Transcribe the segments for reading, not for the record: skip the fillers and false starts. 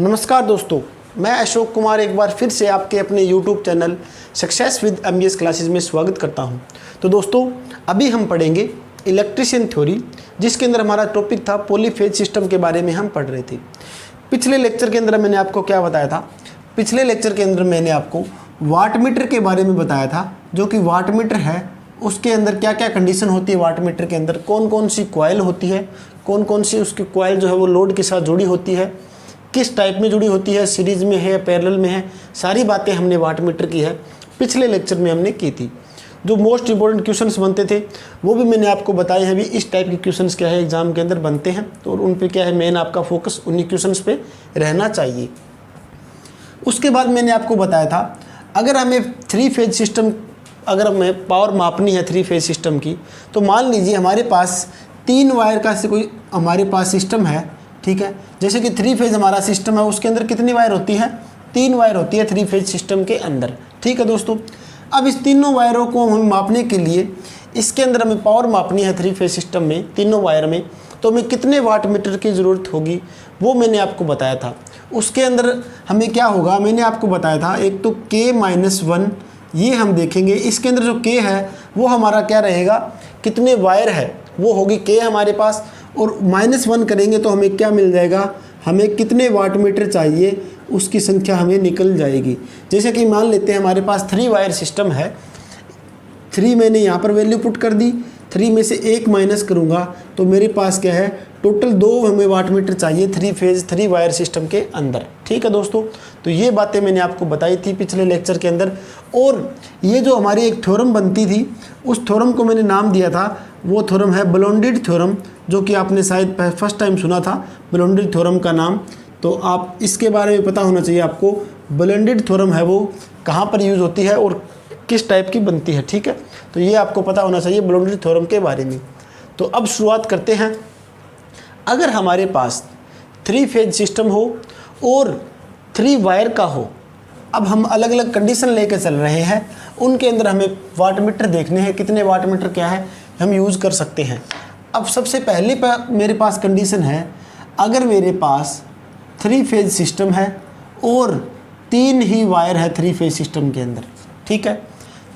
नमस्कार दोस्तों, मैं अशोक कुमार एक बार फिर से आपके अपने YouTube channel success with MBS classes में स्वागत करता हूं। तो दोस्तों, अभी हम पढ़ेंगे इलेक्ट्रिशियन थ्योरी, जिसके अंदर हमारा टॉपिक था पॉलीफेज सिस्टम के बारे में हम पढ़ रहे थे। पिछले लेक्चर के अंदर मैंने आपको क्या बताया था? पिछले लेक्चर के अंदर मैंने आपको वाटमीटर के बारे में बताया था, जो कि वाटमीटर है उसके अंदर क्या क्या कंडीशन होती है, वाटमीटर के अंदर कौन कौन सी कॉइल होती है, कौन कौन सी उसकी कॉइल जो है वो लोड के साथ जुड़ी होती है, किस टाइप में जुड़ी होती है, सीरीज में है या पैरेलल में है, सारी बातें हमने वाटमीटर की है पिछले लेक्चर में हमने की थी। जो मोस्ट इंपॉर्टेंट क्वेश्चंस बनते थे वो भी मैंने आपको बताए हैं। भी इस टाइप के क्वेश्चंस क्या है एग्जाम के अंदर बनते हैं, तो उन पे क्या है मेन आपका फोकस उन्हीं क्वेश्चंस पे रहना चाहिए। उसके बाद मैंने आपको बताया था, अगर हमें थ्री फेज सिस्टम, अगर हमें पावर मापनी है थ्री फेज सिस्टम की, तो मान लीजिए हमारे पास 3 वायर का से कोई हमारे पास सिस्टम है, ठीक है। जैसे कि थ्री फेज हमारा सिस्टम है, उसके अंदर कितनी वायर होती है? 3 वायर होती है थ्री फेज सिस्टम के अंदर, ठीक है दोस्तों। अब इस तीनों वायरों को हमें मापने के लिए, इसके अंदर हमें पावर मापनी है थ्री फेज सिस्टम में, तीनों वायर में, तो हमें कितने वाटमीटर की ज़रूरत होगी वो मैंने आपको बताया था। उसके अंदर हमें क्या होगा मैंने आपको बताया था, एक तो K-1 ये हम देखेंगे। इसके अंदर जो K है वो हमारा क्या रहेगा, कितने वायर है वो होगी K हमारे पास, और -1 करेंगे तो हमें क्या मिल जाएगा, हमें कितने वाटमीटर चाहिए उसकी संख्या हमें निकल जाएगी। जैसे कि मान लेते हैं हमारे पास 3 वायर सिस्टम है, 3 मैंने यहाँ पर वैल्यू पुट कर दी, 3 में से 1 माइनस करूँगा तो मेरे पास क्या है, टोटल 2 हमें वाटमीटर चाहिए थ्री फेज 3 वायर सिस्टम के अंदर, ठीक है दोस्तों। तो ये बातें मैंने आपको बताई थी पिछले लेक्चर के अंदर। और ये जो हमारी एक थ्योरम बनती थी, उस थ्योरम को मैंने नाम दिया था, वो थ्योरम है ब्लोंडिड थ्योरम, जो कि आपने शायद फर्स्ट टाइम सुना था ब्लोंडिड थ्योरम का नाम। तो आप इसके बारे में पता होना चाहिए आपको, ब्लोंडिड थ्योरम है वो कहाँ पर यूज़ होती है और किस टाइप की बनती है, ठीक है। तो ये आपको पता होना चाहिए ब्लोंडिड थ्योरम के बारे में। तो अब शुरुआत करते हैं। अगर हमारे पास 3 फेज सिस्टम हो और 3 वायर का हो, अब हम अलग अलग कंडीशन लेकर चल रहे हैं, उनके अंदर हमें वाटमीटर देखने हैं, कितने वाटमीटर क्या है हम यूज़ कर सकते हैं। अब सबसे पहले मेरे पास कंडीशन है, अगर मेरे पास 3 फेज सिस्टम है और 3 ही वायर है 3 फेज सिस्टम के अंदर, ठीक है,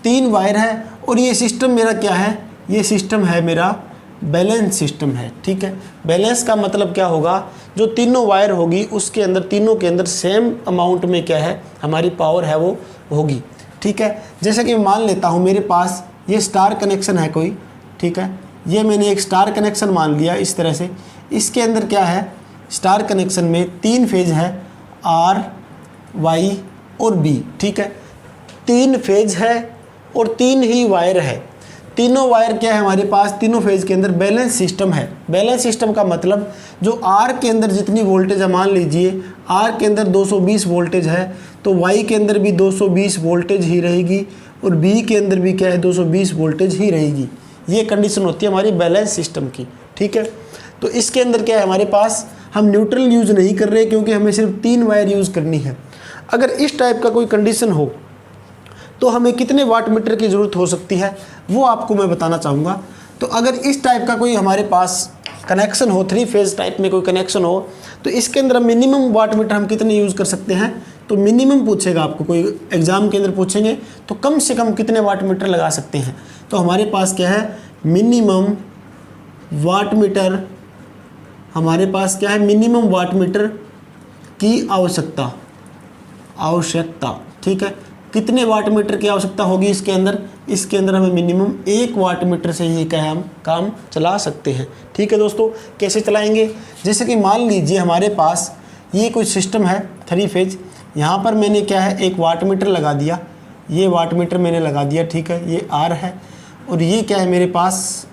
3 वायर है और ये सिस्टम मेरा क्या है, ये सिस्टम है मेरा बैलेंस सिस्टम है, ठीक है। बैलेंस का मतलब क्या होगा, जो तीनों वायर होगी उसके अंदर, तीनों के अंदर सेम अमाउंट में क्या है हमारी पावर है वो होगी, ठीक है। जैसे कि मान लेता हूँ मेरे पास ये स्टार कनेक्शन है कोई, ठीक है, ये मैंने एक स्टार कनेक्शन मान लिया इस तरह से। इसके अंदर क्या है, स्टार कनेक्शन में 3 फेज है, R, Y और B, ठीक है। 3 फेज है और 3 ही वायर है। तीनों वायर क्या है हमारे पास, तीनों फेज के अंदर बैलेंस सिस्टम है। बैलेंस सिस्टम का मतलब जो R के अंदर जितनी वोल्टेज है, मान लीजिए R के अंदर 220 वोल्टेज है, तो Y के अंदर भी 220 वोल्टेज ही रहेगी और B के अंदर भी क्या है 220 वोल्टेज ही रहेगी। ये कंडीशन होती है हमारी बैलेंस सिस्टम की, ठीक है। तो इसके अंदर क्या है हमारे पास, हम न्यूट्रल यूज़ नहीं कर रहे क्योंकि हमें सिर्फ 3 वायर यूज़ करनी है। अगर इस टाइप का कोई कंडीशन हो तो हमें कितने वाटमीटर की ज़रूरत हो सकती है वो आपको मैं बताना चाहूँगा। तो अगर इस टाइप का कोई हमारे पास कनेक्शन हो, 3 फेज टाइप में कोई कनेक्शन हो, तो इसके अंदर मिनिमम वाटमीटर हम कितने यूज़ कर सकते हैं। तो मिनिमम पूछेगा आपको, कोई एग्ज़ाम के अंदर पूछेंगे तो कम से कम कितने वाटमीटर लगा सकते हैं। तो हमारे पास क्या है, मिनिमम वाटमीटर, हमारे पास क्या है मिनिमम वाटमीटर की आवश्यकता, ठीक है। कितने वाटमीटर की आवश्यकता होगी इसके अंदर, इसके अंदर हमें मिनिमम 1 वाटमीटर से ही क्या है हम काम चला सकते हैं, ठीक है दोस्तों। कैसे चलाएंगे, जैसे कि मान लीजिए हमारे पास ये कोई सिस्टम है 3 फेज, यहाँ पर मैंने क्या है 1 वाटमीटर लगा दिया, ये वाटमीटर मैंने लगा दिया, ठीक है, ये R है और ये क्या है मेरे पास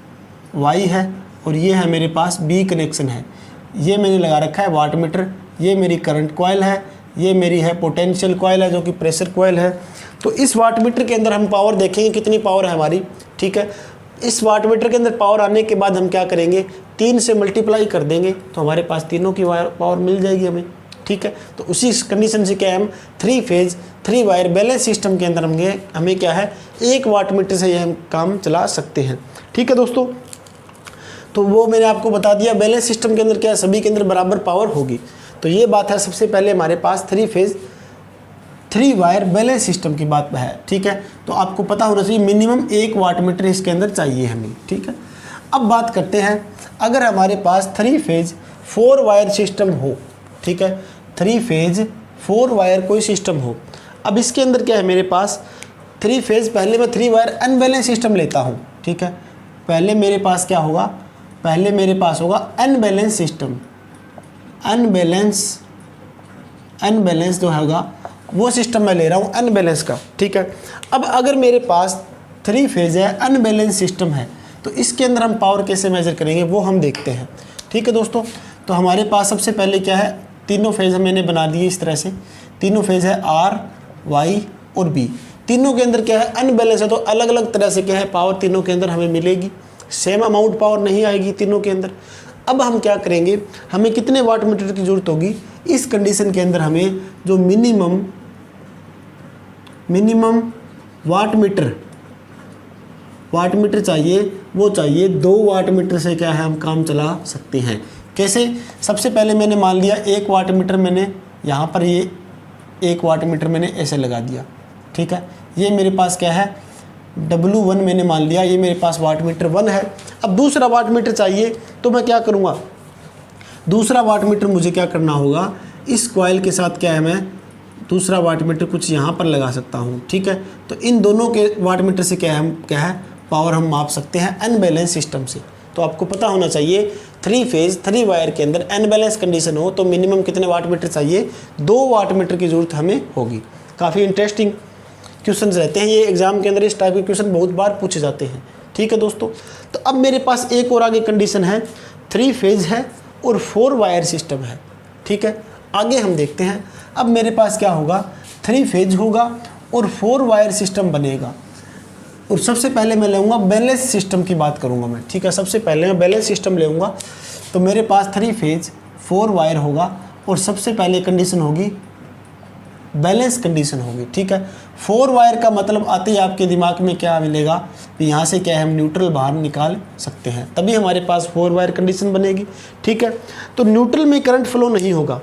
Y है और ये है मेरे पास B कनेक्शन है। ये मैंने लगा रखा है वाटमीटर, ये मेरी करंट कॉइल है, ये मेरी है पोटेंशियल कॉइल है जो कि प्रेशर कॉइल है। तो इस वाटमीटर के अंदर हम पावर देखेंगे कितनी पावर है हमारी, ठीक है। इस वाटमीटर के अंदर पावर आने के बाद हम क्या करेंगे, 3 से मल्टीप्लाई कर देंगे तो हमारे पास तीनों की पावर मिल जाएगी हमें, ठीक है। तो उसी कंडीशन से क्या है, हम 3 फेज 3 वायर बैलेंस सिस्टम के अंदर हमें क्या है 1 वाटमीटर से ये हम काम चला सकते हैं, ठीक है दोस्तों। तो वो मैंने आपको बता दिया, बैलेंस सिस्टम के अंदर क्या है, सभी के अंदर बराबर पावर होगी। तो ये बात है, सबसे पहले हमारे पास 3 फेज़ 3 वायर बैलेंस सिस्टम की बात है, ठीक है। तो आपको पता होना चाहिए मिनिमम 1 वाट मीटर इसके अंदर चाहिए हमें, ठीक है। अब बात करते हैं, अगर हमारे पास 3 फेज़ 4 वायर सिस्टम हो, ठीक है, 3 फेज़ 4 वायर कोई सिस्टम हो। अब इसके अंदर क्या है मेरे पास 3 फेज़, पहले मैं 3 वायर अनबैलेंस सिस्टम लेता हूँ, ठीक है। पहले मेरे पास क्या होगा, पहले मेरे पास होगा अनबैलेंस सिस्टम, अनबैलेंस जो होगा वो सिस्टम मैं ले रहा हूँ अनबैलेंस का, ठीक है। अब अगर मेरे पास 3 फेज़ है, अनबैलेंस सिस्टम है, तो इसके अंदर हम पावर कैसे मेजर करेंगे वो हम देखते हैं, ठीक है दोस्तों। तो हमारे पास सबसे पहले क्या है, तीनों फेज़ मैंने बना दिए इस तरह से, तीनों फेज़ है R, Y और B। तीनों के अंदर क्या है, अनबैलेंस है, तो अलग अलग तरह से क्या है पावर तीनों के अंदर हमें मिलेगी, सेम अमाउंट पावर नहीं आएगी तीनों के अंदर। अब हम क्या करेंगे, हमें कितने वाट मीटर की ज़रूरत होगी इस कंडीशन के अंदर, हमें जो मिनिमम वाट मीटर चाहिए वो चाहिए 2 वाट मीटर से क्या है हम काम चला सकते हैं। कैसे, सबसे पहले मैंने मान लिया 1 वाट मीटर, मैंने यहाँ पर ये 1 वाट मीटर मैंने ऐसे लगा दिया, ठीक है। ये मेरे पास क्या है W1 मैंने मान लिया, ये मेरे पास वाट मीटर 1 है। अब दूसरा वाट मीटर चाहिए तो मैं क्या करूँगा, दूसरा वाट मीटर मुझे क्या करना होगा, इस कॉइल के साथ क्या है मैं दूसरा वाट मीटर कुछ यहाँ पर लगा सकता हूँ, ठीक है। तो इन दोनों के वाट मीटर से क्या है पावर हम माप सकते हैं अनबैलेंस सिस्टम से। तो आपको पता होना चाहिए 3 फेज़ 3 वायर के अंदर अनबैलेंस कंडीशन हो तो मिनिमम कितने वाट मीटर चाहिए, 2 वाट मीटर की ज़रूरत हमें होगी। काफ़ी इंटरेस्टिंग क्वेश्चन रहते हैं ये एग्जाम के अंदर, इस टाइप के क्वेश्चन बहुत बार पूछे जाते हैं, ठीक है दोस्तों। तो अब मेरे पास एक और आगे कंडीशन है, 3 फेज़ है और 4 वायर सिस्टम है, ठीक है। आगे हम देखते हैं, अब मेरे पास क्या होगा, 3 फेज़ होगा और 4 वायर सिस्टम बनेगा। और सबसे पहले मैं लूँगा बैलेंस सिस्टम की बात करूँगा मैं, ठीक है। सबसे पहले मैं बैलेंस सिस्टम लूँगा, तो मेरे पास 3 फेज़ 4 वायर होगा और सबसे पहले कंडीशन होगी बैलेंस कंडीशन होगी, ठीक है। 4 वायर का मतलब आते ही आपके दिमाग में क्या मिलेगा कि यहाँ से क्या है हम न्यूट्रल बाहर निकाल सकते हैं, तभी हमारे पास 4 वायर कंडीशन बनेगी, ठीक है। तो न्यूट्रल में करंट फ्लो नहीं होगा।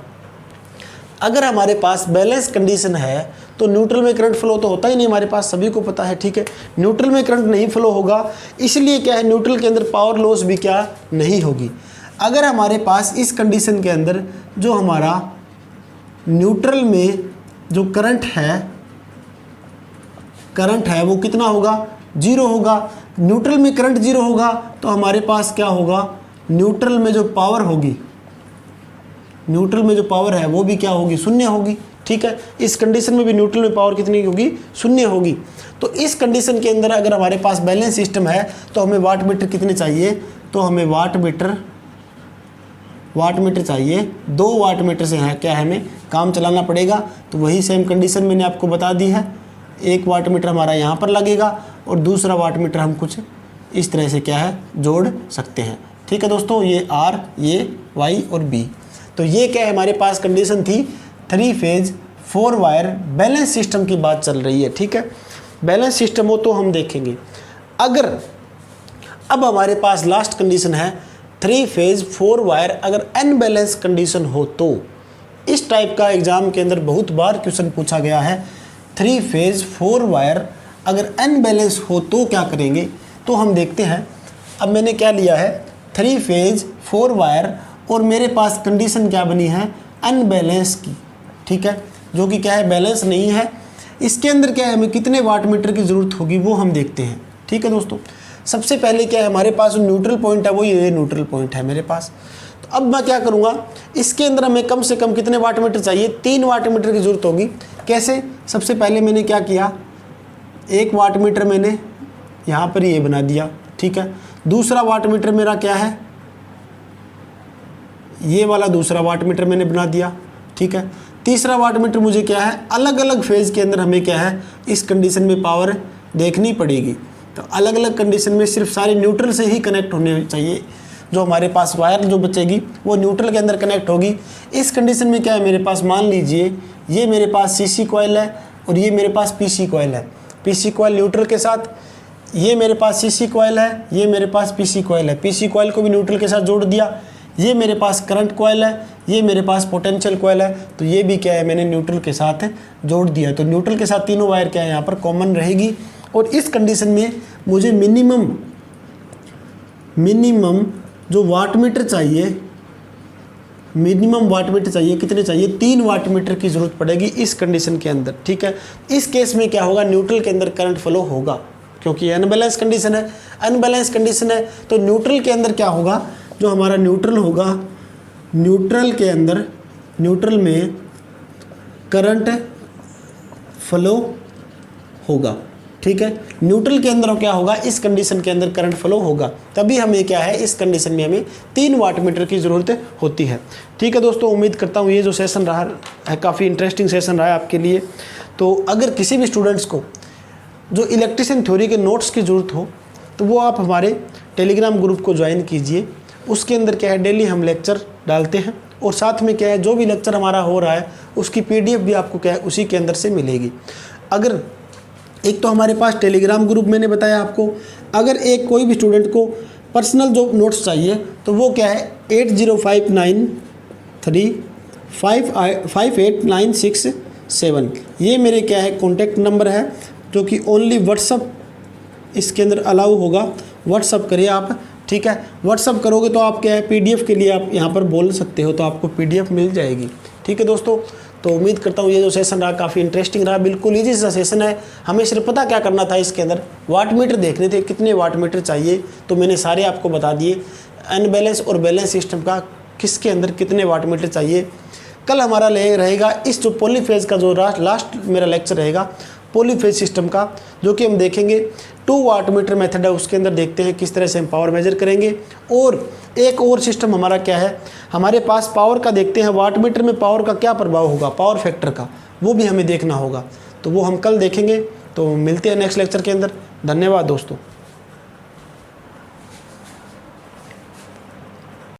अगर हमारे पास बैलेंस कंडीशन है तो न्यूट्रल में करंट फ्लो तो होता ही नहीं, हमारे पास सभी को पता है, ठीक है। न्यूट्रल में करंट नहीं फ्लो होगा, इसलिए क्या है न्यूट्रल के अंदर पावर लॉस भी क्या नहीं होगी। अगर हमारे पास इस कंडीशन के अंदर जो हमारा न्यूट्रल में जो करंट है वो कितना होगा, 0 होगा। न्यूट्रल में करंट 0 होगा तो हमारे पास क्या होगा, न्यूट्रल में जो पावर होगी, न्यूट्रल में जो पावर है वो भी क्या होगी, 0 होगी, ठीक है। इस कंडीशन में भी न्यूट्रल में पावर कितनी होगी, 0 होगी। तो इस कंडीशन के अंदर अगर हमारे पास बैलेंस सिस्टम है तो हमें वाट मीटर कितने चाहिए, तो हमें वाट मीटर चाहिए 2 वाट मीटर से है क्या है हमें काम चलाना पड़ेगा। तो वही सेम कंडीशन मैंने आपको बता दी है, 1 वाट मीटर हमारा यहाँ पर लगेगा और दूसरा वाट मीटर हम कुछ इस तरह से क्या है जोड़ सकते हैं, ठीक है दोस्तों। ये R, ये Y और B। तो ये क्या है हमारे पास कंडीशन थी 3 फेज़ 4 वायर बैलेंस सिस्टम की बात चल रही है, ठीक है। बैलेंस सिस्टम हो तो हम देखेंगे। अगर अब हमारे पास लास्ट कंडीशन है 3 फेज़ 4 वायर अगर अनबैलेंस कंडीशन हो तो, इस टाइप का एग्जाम के अंदर बहुत बार क्वेश्चन पूछा गया है। 3 फेज़ 4 वायर अगर अनबैलेंस हो तो क्या करेंगे, तो हम देखते हैं। अब मैंने क्या लिया है 3 फेज़ 4 वायर और मेरे पास कंडीशन क्या बनी है अनबैलेंस की, ठीक है, जो कि क्या है बैलेंस नहीं है। इसके अंदर क्या है हमें कितने वाट मीटर की ज़रूरत होगी वो हम देखते हैं, ठीक है दोस्तों। सबसे पहले क्या है हमारे पास जो न्यूट्रल पॉइंट है वो ये न्यूट्रल पॉइंट है मेरे पास। तो अब मैं क्या करूँगा, इसके अंदर हमें कम से कम कितने वाट मीटर चाहिए, 3 वाट मीटर की ज़रूरत होगी। कैसे, सबसे पहले मैंने क्या किया, 1 वाट मीटर मैंने यहाँ पर ये बना दिया, ठीक है। दूसरा वाट मीटर मेरा क्या है, ये वाला दूसरा वाट मीटर मैंने बना दिया, ठीक है। तीसरा वाट मीटर मुझे क्या है, अलग अलग फेज़ के अंदर हमें क्या है इस कंडीशन में पावर देखनी पड़ेगी। तो अलग अलग कंडीशन में सिर्फ सारे न्यूट्रल से ही कनेक्ट होने चाहिए, जो हमारे पास वायर जो बचेगी वो न्यूट्रल के अंदर कनेक्ट होगी। इस कंडीशन में क्या है मेरे पास, मान लीजिए ये मेरे पास CC कॉइल है और ये मेरे पास PC कॉइल है। PC कॉइल न्यूट्रल के साथ, ये मेरे पास CC कॉइल है, ये मेरे पास PC कॉइल है। PC कॉइल को भी न्यूट्रल के साथ जोड़ दिया। ये मेरे पास करंट कॉइल है, ये मेरे पास पोटेंशियल कॉइल है, तो ये भी क्या है मैंने न्यूट्रल के साथ जोड़ दिया। तो न्यूट्रल के साथ तीनों वायर क्या है यहाँ पर कॉमन रहेगी। और इस कंडीशन में मुझे मिनिमम जो वाटमीटर चाहिए, मिनिमम वाटमीटर चाहिए, कितने चाहिए, 3 वाटमीटर की ज़रूरत पड़ेगी इस कंडीशन के अंदर, ठीक है। इस केस में क्या होगा, न्यूट्रल के अंदर करंट फ्लो होगा, क्योंकि अनबैलेंस कंडीशन है। अनबैलेंस कंडीशन है तो न्यूट्रल के अंदर क्या होगा, जो हमारा न्यूट्रल होगा, न्यूट्रल के अंदर, न्यूट्रल में करंट फ्लो होगा, ठीक है। न्यूट्रल के अंदर क्या होगा, इस कंडीशन के अंदर करंट फ्लो होगा, तभी हमें क्या है, इस कंडीशन में हमें 3 वाटमीटर की ज़रूरत होती है, ठीक है दोस्तों। उम्मीद करता हूँ ये जो सेशन रहा है काफ़ी इंटरेस्टिंग सेशन रहा है आपके लिए। तो अगर किसी भी स्टूडेंट्स को जो इलेक्ट्रिशियन थ्योरी के नोट्स की ज़रूरत हो तो वो आप हमारे टेलीग्राम ग्रुप को ज्वाइन कीजिए। उसके अंदर क्या है, डेली हम लेक्चर डालते हैं और साथ में क्या है, जो भी लेक्चर हमारा हो रहा है उसकी PDF भी आपको क्या है उसी के अंदर से मिलेगी। अगर एक तो हमारे पास टेलीग्राम ग्रुप मैंने बताया आपको, अगर एक कोई भी स्टूडेंट को पर्सनल जो नोट्स चाहिए तो वो क्या है 8059358967, ये मेरे क्या है कॉन्टैक्ट नंबर है, जो कि ओनली व्हाट्सअप इसके अंदर अलाउ होगा। व्हाट्सअप करिए आप, ठीक है। व्हाट्सअप करोगे तो आप क्या है PDF के लिए आप यहाँ पर बोल सकते हो, तो आपको PDF मिल जाएगी, ठीक है दोस्तों। तो उम्मीद करता हूँ ये जो सेशन रहा काफ़ी इंटरेस्टिंग रहा, बिल्कुल ईजी सा सेशन है। हमें सिर्फ पता क्या करना था, इसके अंदर वाटमीटर देखने थे, कितने वाटमीटर चाहिए, तो मैंने सारे आपको बता दिए। अनबैलेंस और बैलेंस सिस्टम का किसके अंदर कितने वाटमीटर चाहिए। कल हमारा रहेगा इस जो पॉलीफेज का जो लास्ट मेरा लेक्चर रहेगा पॉलीफेज सिस्टम का, जो कि हम देखेंगे 2 वाटमीटर मेथड है, उसके अंदर देखते हैं किस तरह से हम पावर मेजर करेंगे। और एक और सिस्टम हमारा क्या है, हमारे पास पावर का देखते हैं, वाटमीटर में पावर का क्या प्रभाव होगा, पावर फैक्टर का, वो भी हमें देखना होगा, तो वो हम कल देखेंगे। तो मिलते हैं नेक्स्ट लेक्चर के अंदर। धन्यवाद दोस्तों।